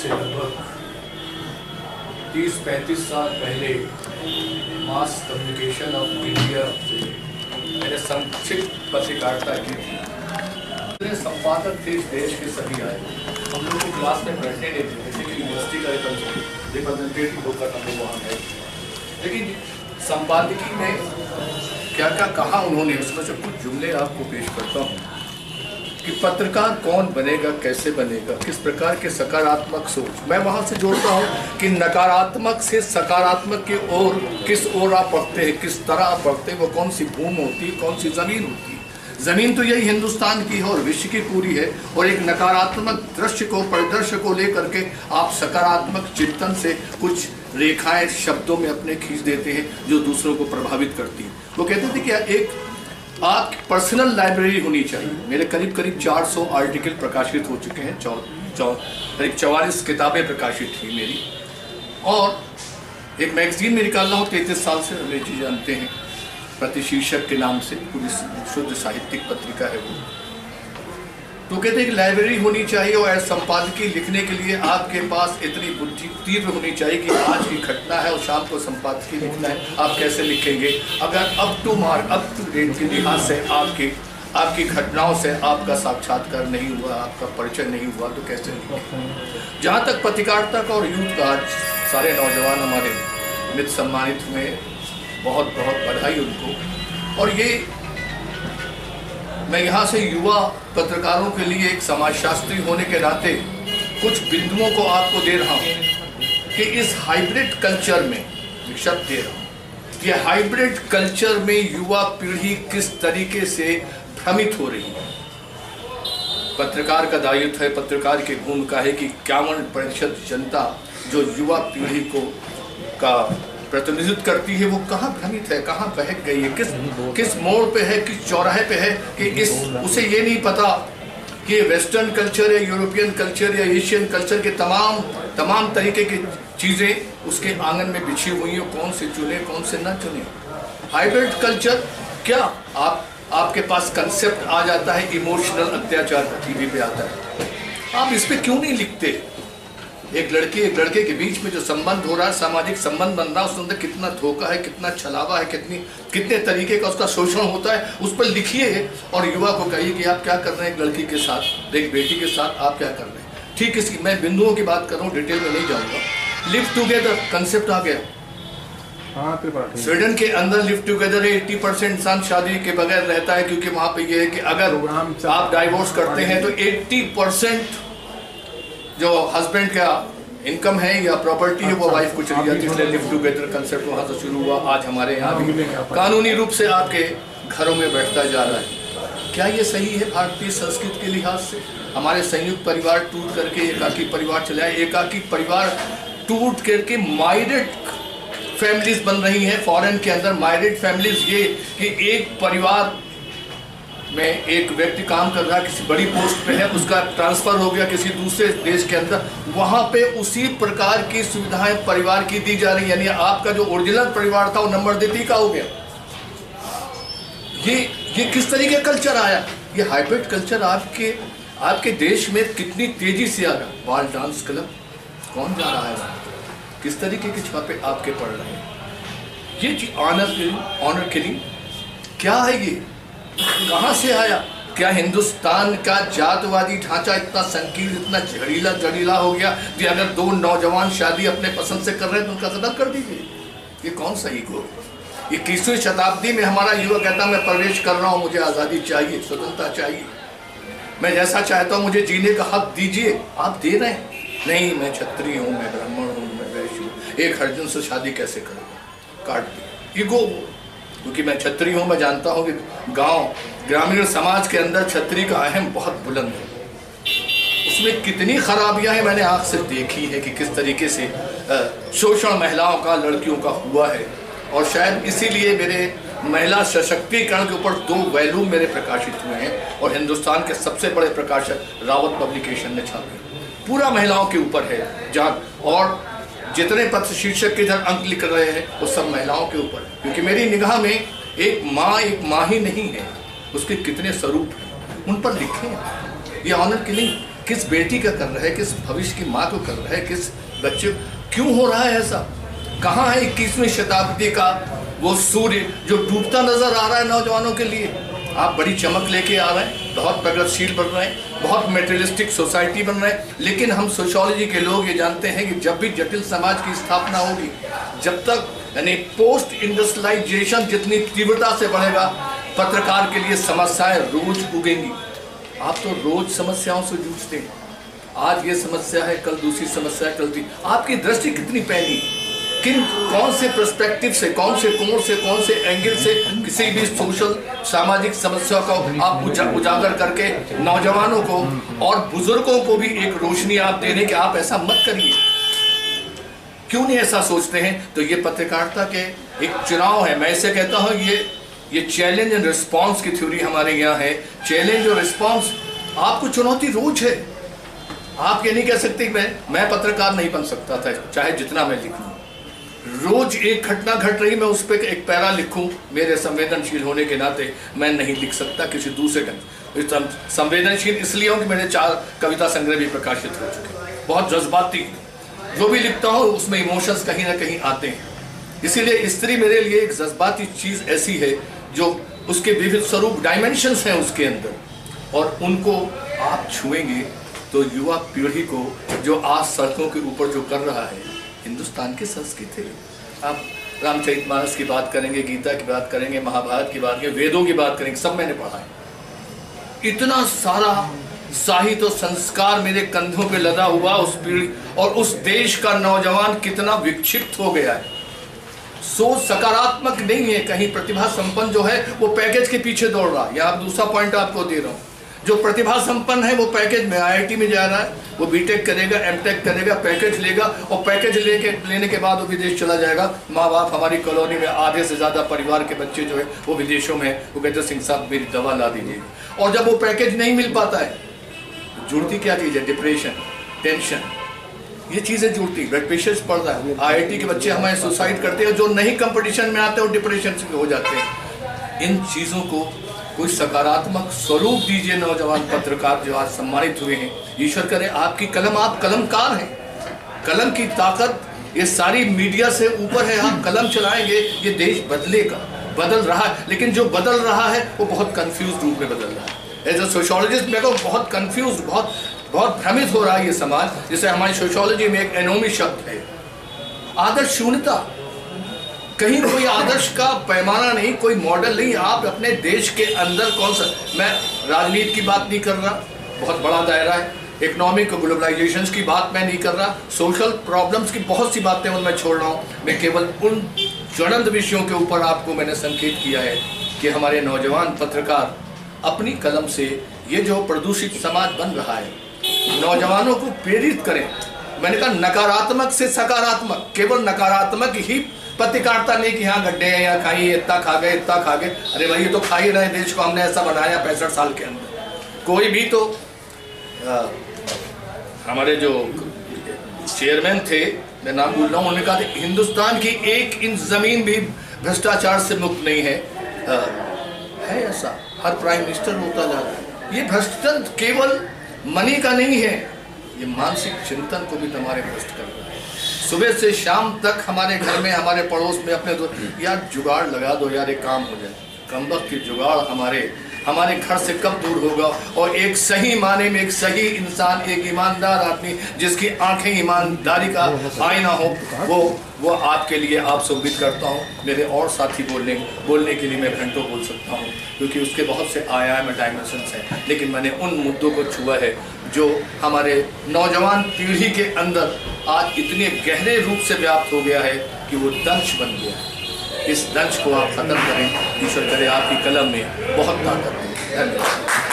से लगभग 30-35 साल पहले मास कम्युनिकेशन ऑफ इंडिया से मैंने संक्षिप्त पत्रकारिता की थी। संपादक थे इस देश के सभी आए, हम लोग को क्लास में बैठने नहीं थे, जैसे कि यूनिवर्सिटी का रिप्रेजेंटेटिव होकर हम लोग वहाँ गए। लेकिन संपादकीय में क्या क्या कहा उन्होंने, उसमें से कुछ जुमले आपको पेश करता हूँ कि पत्रकार कौन बनेगा, कैसे बनेगा, किस प्रकार के सकारात्मक सोच। मैं वहाँ से जोड़ता हूँ कि नकारात्मक से सकारात्मक की ओर किस ओर आप बढ़ते हैं, किस तरह आप बढ़ते हैं, वो कौन सी भूमि होती है, कौन सी ज़मीन होती है। ज़मीन तो यही हिंदुस्तान की है और विश्व की पूरी है, और एक नकारात्मक दृश्य को, परिदृश्य को लेकर के आप सकारात्मक चिंतन से कुछ रेखाएं शब्दों में अपने खींच देते हैं जो दूसरों को प्रभावित करती है। वो कहते थे कि एक आपकी पर्सनल लाइब्रेरी होनी चाहिए। मेरे करीब 400 आर्टिकल प्रकाशित हो चुके हैं, करीब 44 किताबें प्रकाशित हुई मेरी, और एक मैगजीन में निकालना हो 33 साल से, अंग्रेजी जानते हैं, प्रतिशीर्षक के नाम से, पूरी शुद्ध साहित्यिक पत्रिका है वो। तो कहते हैं कि लाइब्रेरी होनी चाहिए, और संपादकीय लिखने के लिए आपके पास इतनी बुद्धि तीव्र होनी चाहिए कि आज की घटना है और शाम को संपादकीय लिखना है, आप कैसे लिखेंगे। अगर अप टू डेट के लिहाज से आपकी घटनाओं से आपका साक्षात्कार नहीं हुआ, आपका परिचय नहीं हुआ, तो कैसे लिखेंगे। जहाँ तक पत्रकारिता का और यूथ का, आज सारे नौजवान हमारे मित्र सम्मानित हुए, बहुत बहुत बधाई उनको। और ये मैं यहाँ से युवा पत्रकारों के लिए एक समाजशास्त्री होने के नाते कुछ बिंदुओं को आपको दे रहा हूँ कि इस हाइब्रिड कल्चर में, एक शब्द दे रहा हूँ कि हाइब्रिड कल्चर में युवा पीढ़ी किस तरीके से भ्रमित हो रही है। पत्रकार का दायित्व है, पत्रकार की भूमिका है कि 51% जनता जो युवा पीढ़ी का प्रतिनिधित्व करती है, वो कहाँ भ्रमित है, कहाँ बहक गई है, किस मोड़ पे है, किस चौराहे पे है कि उसे ये नहीं पता कि वेस्टर्न कल्चर या यूरोपियन कल्चर या एशियन कल्चर के तमाम तरीके की चीज़ें उसके आंगन में बिछी हुई हैं, कौन से चुने कौन से न चुने। हाइब्रिड कल्चर क्या, आपके पास कंसेप्ट आ जाता है इमोशनल अत्याचार का, टीवी पे आता है, आप इस पे क्यों नहीं लिखते। एक लड़के के बीच में जो संबंध हो रहा है, सामाजिक संबंध बन रहा है, उसके अंदर कितना धोखा है, कितना छलावा है, कितने तरीके का उसका शोषण होता है, उस पर लिखिए और युवा को कहिए कि आप क्या कर रहे हैं एक लड़की के साथ, एक बेटी के साथ आप क्या कर रहे हैं। ठीक इसकी मैं बिंदुओं की बात कर रहा हूँ, डिटेल में नहीं जाऊँगा। लिव टुगेदर कंसेप्ट आ गया, स्वीडन के अंदर लिव टुगेदर 80% इंसान शादी के बगैर रहता है, क्योंकि वहाँ पे ये है कि अगर आप डाइवोर्स करते हैं तो 80% जो हस्बैंड का इनकम है या प्रॉपर्टी है वो वाइफ को चली जाती है। इसलिए लिव टुगेदर कंसेप्ट वहाँ से शुरू हुआ, आज हमारे यहाँ भी कानूनी रूप से आपके घरों में बैठता जा रहा है। क्या ये सही है भारतीय संस्कृति के लिहाज से? हमारे संयुक्त परिवार टूट करके एकाकी परिवार चले आए, एकाकी परिवार टूट करके माइग्रेट फैमिलीज बन रही हैं। फॉरेन के अंदर माइग्रेट फैमिलीज ये कि एक परिवार में एक व्यक्ति काम कर रहा है, किसी बड़ी पोस्ट पे है, उसका ट्रांसफर हो गया किसी दूसरे देश के अंदर, वहां पे उसी प्रकार की सुविधाएं परिवार की दी जा रही, यानी आपका जो ओरिजिनल परिवार था वो नंबर देती का हो गया। ये किस तरीके का कल्चर आया? ये हाइब्रिड कल्चर आपके देश में कितनी तेजी से आ रहा है। बाल डांस क्लब, कौन जा रहा है, किस तरीके के छापे आपके पड़ रहे हैं। ये ऑनर किलिंग क्या है, ये कहाँ से आया? क्या हिंदुस्तान का जातवादी ढांचा इतना संकीर्ण, इतना जड़ीला हो गया कि अगर दो नौजवान शादी अपने पसंद से कर रहे हैं तो उनका कदर कर दीजिए? ये कौन सा ईगो? 21वीं शताब्दी में हमारा युवा कहता मैं प्रवेश कर रहा हूँ, मुझे आज़ादी चाहिए, स्वतंत्रता चाहिए, मैं जैसा चाहता हूँ मुझे जीने का हक दीजिए। आप दे रहे हैं? नहीं, मैं क्षत्रिय हूँ, मैं ब्राह्मण हूँ, मैं वैश्य हूँ, एक हरिजन से शादी कैसे करूँगा, काट दी। ईगो, क्योंकि मैं क्षत्रिय हूँ, मैं जानता हूँ कि ग्रामीण समाज के अंदर क्षत्रिय का अहम बहुत बुलंद है, उसमें कितनी खराबियां हैं मैंने आँख से देखी है कि किस तरीके से शोषण महिलाओं का, लड़कियों का हुआ है। और शायद इसीलिए मेरे महिला सशक्तिकरण के ऊपर 2 वॉल्यूम मेरे प्रकाशित हुए हैं, और हिंदुस्तान के सबसे बड़े प्रकाशक रावत पब्लिकेशन ने छापे, पूरा महिलाओं के ऊपर है जहाँ, और जितने पत्र शीर्षक के इधर अंक लिख रहे हैं वो सब महिलाओं के ऊपर है। क्योंकि मेरी निगाह में एक माँ ही नहीं है, उसके कितने स्वरूप हैं, उन पर लिखें। ये ऑनर किलिंग किस बेटी का कर रहा है, किस भविष्य की माँ को कर रहा है, किस बच्चे, क्यों हो रहा है ऐसा? कहाँ है 21वीं शताब्दी का वो सूर्य जो डूबता नजर आ रहा है नौजवानों के लिए? आप बड़ी चमक लेके आ रहे हैं, बहुत प्रगतिशील बन रहे हैं, बहुत मेटेरियलिस्टिक सोसाइटी बन रहे हैं, लेकिन हम सोशियोलॉजी के लोग ये जानते हैं कि जब भी जटिल समाज की स्थापना होगी, जब तक यानी पोस्ट इंडस्ट्रियलाइजेशन जितनी तीव्रता से बढ़ेगा, पत्रकार के लिए समस्याएं रोज उगेंगी। आप तो रोज समस्याओं से जूझते हैं, आज ये समस्या है, कल दूसरी समस्या है, कल दी। आपकी दृष्टि कितनी फैली, कौन से पर्सपेक्टिव से, कौन से कोण से, कौन से एंगल से किसी भी सोशल सामाजिक समस्या को आप उजागर करके नौजवानों को और बुजुर्गों को भी एक रोशनी आप देने के, आप ऐसा मत करिए। क्यों नहीं ऐसा सोचते हैं? तो ये पत्रकारिता के एक चुनाव है। मैं इसे कहता हूँ ये चैलेंज एंड रिस्पॉन्स की थ्योरी हमारे यहाँ है। चैलेंज और रिस्पॉन्स, आपको चुनौती रोज है। आप ये नहीं कह सकते मैं पत्रकार नहीं बन सकता था, चाहे जितना मैं लिखूं। रोज एक घटना घट रही, मैं उस पर एक पैरा लिखूं, मेरे संवेदनशील होने के नाते मैं नहीं लिख सकता किसी दूसरे का। संवेदनशील इसलिए हूं कि मेरे 4 कविता संग्रह भी प्रकाशित हो चुके, बहुत जज्बाती, जो भी लिखता हूं उसमें इमोशंस कहीं ना कहीं आते हैं। इसीलिए स्त्री मेरे लिए एक जज्बाती चीज ऐसी है जो उसके विविध स्वरूप, डायमेंशंस हैं उसके अंदर, और उनको आप छुएंगे तो युवा पीढ़ी को जो आज सड़कों के ऊपर जो कर रहा है, हिंदुस्तान की संस्कृति है। आप रामचरितमानस की बात करेंगे, गीता की बात करेंगे, महाभारत की बात करेंगे, वेदों की बात करेंगे, सब मैंने पढ़ा है। इतना सारा साहित्य और संस्कार मेरे कंधों पे लदा हुआ उस पीढ़ी और उस देश का नौजवान कितना विक्षिप्त हो गया है। सोच सकारात्मक नहीं है, कहीं प्रतिभा संपन्न जो है वो पैकेज के पीछे दौड़ रहा है। यहाँ दूसरा पॉइंट आपको दे रहा हूँ, जो प्रतिभा संपन्न है वो पैकेज में IIT में जा रहा है, वो बीटेक करेगा, एमटेक करेगा, पैकेज लेगा, और पैकेज लेने के बाद वो विदेश चला जाएगा। माँ बाप, हमारी कॉलोनी में आधे से ज़्यादा परिवार के बच्चे जो है वो विदेशों में, वो कहते हैं सिंह साहब मेरी दवा ला दीजिए। और जब वो पैकेज नहीं मिल पाता है, जुड़ती क्या चीज़ है? डिप्रेशन, टेंशन, ये चीज़ें जुड़ती। ब्लड प्रेशर बढ़ रहा है, IIT के बच्चे हमारे सुसाइड करते हैं, जो नहीं कंपटीशन में आते हैं वो डिप्रेशन से हो जाते हैं। इन चीज़ों को कोई सकारात्मक स्वरूप दीजिए। नौजवान पत्रकार जो आज सम्मानित हुए हैं, ईश्वर करे आपकी कलम, आप कलमकार हैं, कलम की ताकत ये सारी मीडिया से ऊपर है। आप कलम चलाएंगे, ये देश बदलेगा, बदल रहा है, लेकिन जो बदल रहा है वो बहुत कंफ्यूज रूप में बदल रहा है। एज ए सोशियोलॉजिस्ट मेरे को बहुत कंफ्यूज, बहुत भ्रमित हो रहा है ये समाज। जैसे हमारी सोशियोलॉजी में एक एनोमी शब्द है, आदर्श शून्यता। कहीं कोई आदर्श का पैमाना नहीं, कोई मॉडल नहीं। आप अपने देश के अंदर कौन सा, मैं राजनीति की बात नहीं कर रहा, बहुत बड़ा दायरा है, इकोनॉमिक ग्लोबलाइजेशन की बात मैं नहीं कर रहा, सोशल प्रॉब्लम्स की बहुत सी बातें मैं छोड़ रहा हूँ। मैं केवल उन ज्वलंत विषयों के ऊपर आपको मैंने संकेत किया है कि हमारे नौजवान पत्रकार अपनी कलम से ये जो प्रदूषित समाज बन रहा है, नौजवानों को प्रेरित करें। मैंने कहा नकारात्मक से सकारात्मक, केवल नकारात्मक ही पत्रकारिता नहीं कि यहाँ गड्ढे हैं, यहाँ खाइए, इतना खा गए, इतना खा गए। अरे भाई ये तो खा ही रहे, देश को हमने ऐसा बनाया 65 साल के अंदर। कोई भी तो हमारे जो चेयरमैन थे, मैं नाम भूल रहा हूँ, उन्होंने कहा हिंदुस्तान की 1 इंच जमीन भी भ्रष्टाचार से मुक्त नहीं है। है ऐसा, हर प्राइम मिनिस्टर होता जा रहा है। ये भ्रष्टाचार केवल मनी का नहीं है, ये मानसिक चिंतन को भी हमारे भ्रष्ट कर रहा है। सुबह से शाम तक हमारे घर में, हमारे पड़ोस में अपने यार जुगाड़ लगा दो यार, एक काम हो जाए। कमबख्त की जुगाड़ हमारे घर से कब दूर होगा? और एक सही माने में एक सही इंसान, एक ईमानदार आदमी जिसकी आंखें ईमानदारी का आईना हो, वो आपके लिए आप उम्मीद करता हूँ। मेरे और साथी बोलने के लिए मैं घंटों बोल सकता हूँ, क्योंकि उसके बहुत से आयाम डायमेंशंस हैं, लेकिन मैंने उन मुद्दों को छुआ है जो हमारे नौजवान पीढ़ी के अंदर आज इतने गहरे रूप से व्याप्त हो गया है कि वो दंश बन गया है। इस दंश को आप खत्म करें। ईश्वर करे आपकी कलम में बहुत ताकत है। धन्यवाद।